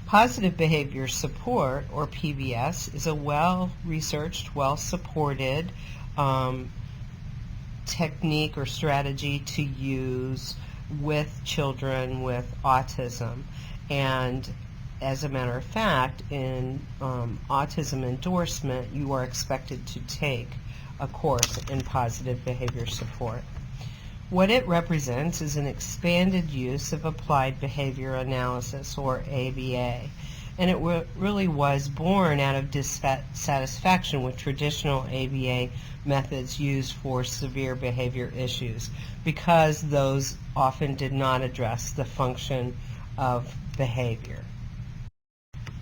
Positive behavior support, or PBS, is a well-researched, well-supported technique or strategy to use with children with autism. And as a matter of fact, in autism endorsement, you are expected to take a course in positive behavior support. What it represents is an expanded use of applied behavior analysis, or ABA, and it really was born out of dissatisfaction with traditional ABA methods used for severe behavior issues, because those often did not address the function of behavior.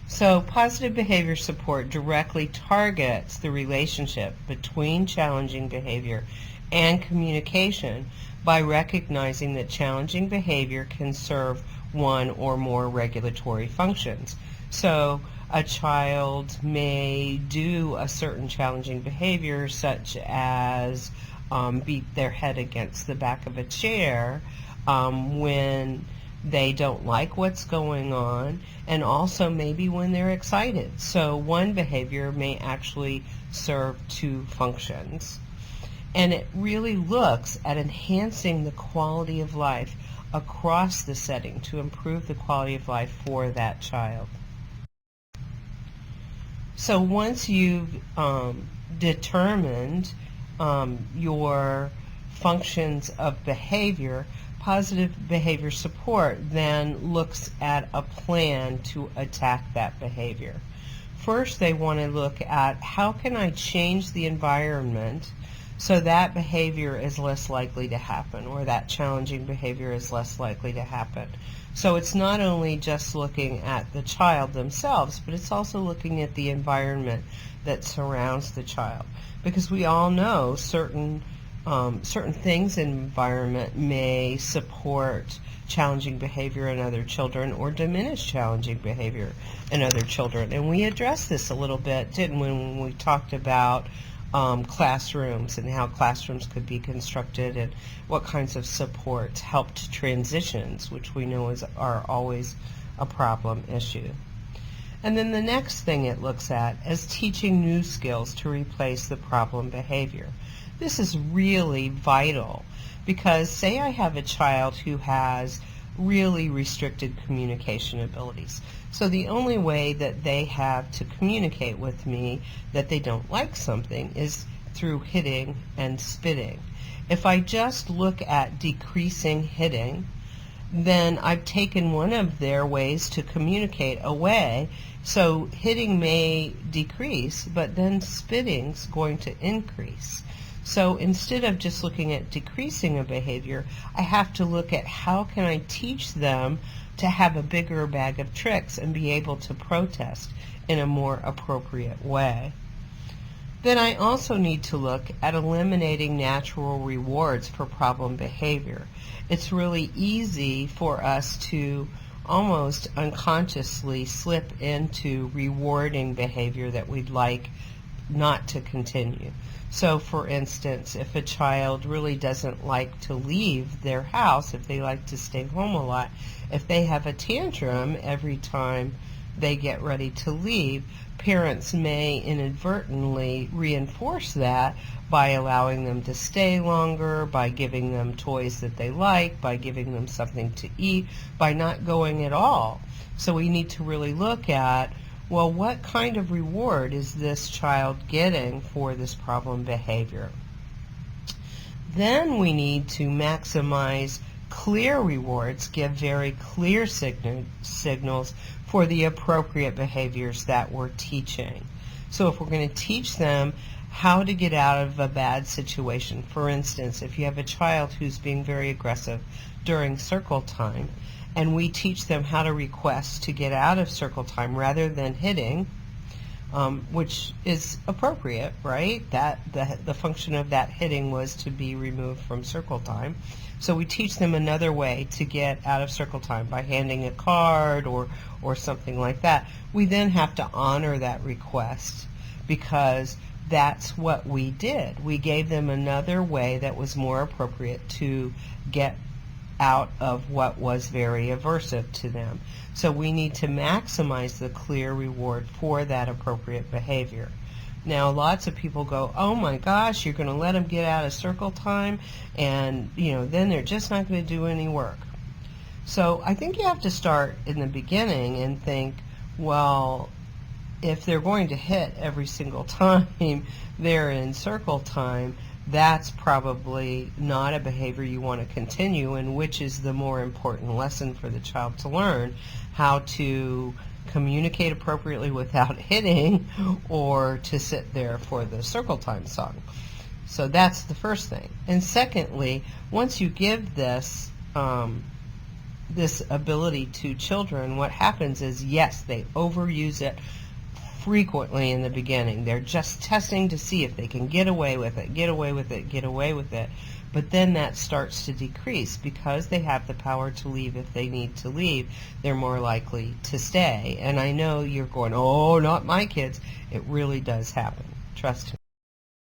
So positive behavior support directly targets the relationship between challenging behavior and communication by recognizing that challenging behavior can serve one or more regulatory functions. So a child may do a certain challenging behavior, such as beat their head against the back of a chair when they don't like what's going on, and also maybe when they're excited. So one behavior may actually serve two functions. And it really looks at enhancing the quality of life across the setting to improve the quality of life for that child. So once you've determined your functions of behavior, positive behavior support then looks at a plan to attack that behavior. First, they want to look at how can I change the environment so that behavior is less likely to happen, or that challenging behavior is less likely to happen. So it's not only just looking at the child themselves, but it's also looking at the environment that surrounds the child, because we all know certain things in environment may support challenging behavior in other children or diminish challenging behavior in other children. And we addressed this a little bit, didn't we, when we talked about classrooms and how classrooms could be constructed and what kinds of supports helped transitions, which we know are always a problem issue. And then the next thing it looks at is teaching new skills to replace the problem behavior. This is really vital, because say I have a child who has really restricted communication abilities. So the only way that they have to communicate with me that they don't like something is through hitting and spitting. If I just look at decreasing hitting, then I've taken one of their ways to communicate away. So hitting may decrease, but then spitting's going to increase. So instead of just looking at decreasing a behavior, I have to look at how can I teach them to have a bigger bag of tricks and be able to protest in a more appropriate way. Then I also need to look at eliminating natural rewards for problem behavior. It's really easy for us to almost unconsciously slip into rewarding behavior that we'd like not to continue. So for instance, if a child really doesn't like to leave their house, if they like to stay home a lot, if they have a tantrum every time they get ready to leave, parents may inadvertently reinforce that by allowing them to stay longer, by giving them toys that they like, by giving them something to eat, by not going at all. So we need to really look at, well, what kind of reward is this child getting for this problem behavior? Then we need to maximize clear rewards, give very clear signals for the appropriate behaviors that we're teaching. So if we're going to teach them how to get out of a bad situation, for instance, if you have a child who's being very aggressive during circle time, and we teach them how to request to get out of circle time rather than hitting, which is appropriate, right? That the function of that hitting was to be removed from circle time. So we teach them another way to get out of circle time by handing a card or something like that. We then have to honor that request, because that's what we did. We gave them another way that was more appropriate to get out of what was very aversive to them. So we need to maximize the clear reward for that appropriate behavior. Now, lots of people go, oh my gosh, you're going to let them get out of circle time, and then they're just not going to do any work. So I think you have to start in the beginning and think, well, if they're going to hit every single time they're in circle time, that's probably not a behavior you want to continue, and which is the more important lesson for the child to learn: how to communicate appropriately without hitting, or to sit there for the circle time song. So that's the first thing. And secondly, once you give this this ability to children, what happens is, yes, they overuse it frequently in the beginning. They're just testing to see if they can get away with it, get away with it, get away with it. But then that starts to decrease because they have the power to leave if they need to leave. They're more likely to stay. And I know you're going, oh, not my kids. It really does happen. Trust me.